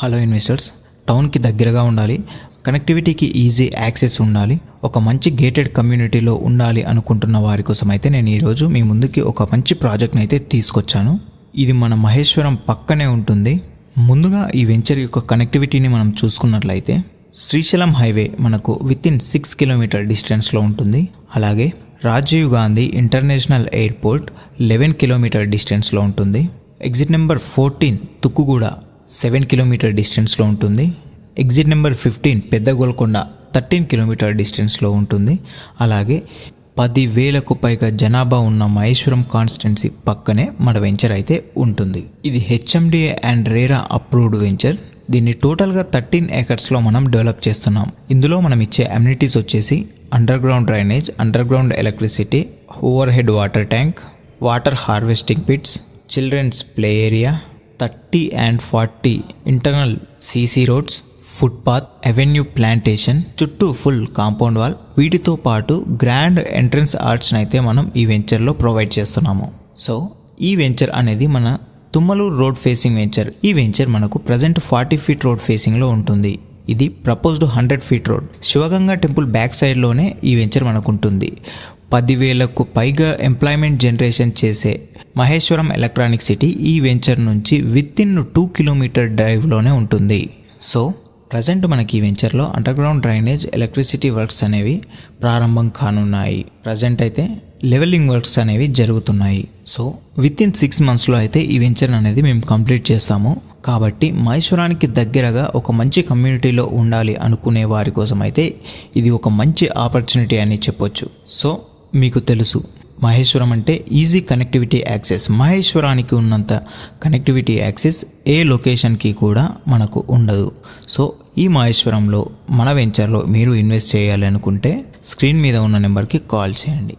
Hello investors, టౌన్కి దగ్గరగా ఉండాలి, కనెక్టివిటీకి ఈజీ యాక్సెస్ ఉండాలి, ఒక మంచి గేటెడ్ కమ్యూనిటీలో ఉండాలి అనుకుంటున్న వారి కోసం అయితే నేను ఈరోజు మీ ముందుకి ఒక మంచి ప్రాజెక్ట్ని అయితే తీసుకొచ్చాను. ఇది మన మహేశ్వరం పక్కనే ఉంటుంది. ముందుగా ఈ వెంచర్ యొక్క కనెక్టివిటీని మనం చూసుకున్నట్లయితే శ్రీశైలం హైవే మనకు వితిన్ 6 కిలోమీటర్ డిస్టెన్స్లో ఉంటుంది. అలాగే Rajiv Gandhi international airport 11 kilometre డిస్టెన్స్లో ఉంటుంది. ఎగ్జిట్ నెంబర్ 14 తుక్కుగూడ 7 కిలోమీటర్ డిస్టెన్స్లో ఉంటుంది. ఎగ్జిట్ నెంబర్ 15 పెద్ద గోల్కొండ 13 కిలోమీటర్ డిస్టెన్స్లో ఉంటుంది. అలాగే 10,000కు పైగా జనాభా ఉన్న మహేశ్వరం కాన్స్టిట్యున్సీ పక్కనే మన వెంచర్ అయితే ఉంటుంది. ఇది HMDA and RERA approved venture. దీన్ని టోటల్గా 13 ఏకర్స్లో మనం డెవలప్ చేస్తున్నాం. ఇందులో మనం ఇచ్చే అమ్యూనిటీస్ వచ్చేసి underground drainage, underground electricity, overhead water tank, water harvesting pits, children's play area, 30 and 40 internal CC roads, footpath, avenue plantation, చుట్టూ ఫుల్ కాంపౌండ్ వాల్, వీటితో పాటు గ్రాండ్ ఎంట్రన్స్ ఆర్చ్ని అయితే మనం ఈ వెంచర్లో ప్రొవైడ్ చేస్తున్నాము. సో ఈ వెంచర్ అనేది మన తుమ్మలూరు రోడ్ ఫేసింగ్ వెంచర్. ఈ వెంచర్ మనకు ప్రజెంట్ 40 ఫీట్ రోడ్ ఫేసింగ్లో ఉంటుంది. ఇది proposed 100 feet road. Shivaganga temple back సైడ్లోనే ఈ వెంచర్ మనకు ఉంటుంది. 10,000కు పైగా ఎంప్లాయ్మెంట్ జనరేషన్ చేసే మహేశ్వరం ఎలక్ట్రానిక్ సిటీ ఈ వెంచర్ నుంచి వితిన్ 2 కిలోమీటర్ డ్రైవ్లోనే ఉంటుంది. సో ప్రజెంట్ మనకి ఈ వెంచర్లో underground drainage, electricity works అనేవి ప్రారంభం కానున్నాయి. ప్రజెంట్ అయితే లెవెలింగ్ వర్క్స్ అనేవి జరుగుతున్నాయి. సో వితిన్ 6 మంత్స్లో అయితే ఈ వెంచర్ అనేది మేము కంప్లీట్ చేస్తాము. కాబట్టి మహేశ్వరానికి దగ్గరగా ఒక మంచి కమ్యూనిటీలో ఉండాలి అనుకునే వారి కోసం అయితే ఇది ఒక మంచి ఆపర్చునిటీ అని చెప్పొచ్చు. సో మీకు తెలుసు, మహేశ్వరం అంటే ఈజీ కనెక్టివిటీ యాక్సెస్. మహేశ్వరానికి ఉన్నంత కనెక్టివిటీ యాక్సెస్ ఏ లొకేషన్కి కూడా మనకు ఉండదు. సో ఈ మహేశ్వరంలో మన వెంచర్లో మీరు ఇన్వెస్ట్ చేయాలి అనుకుంటే స్క్రీన్ మీద ఉన్న నెంబర్కి కాల్ చేయండి.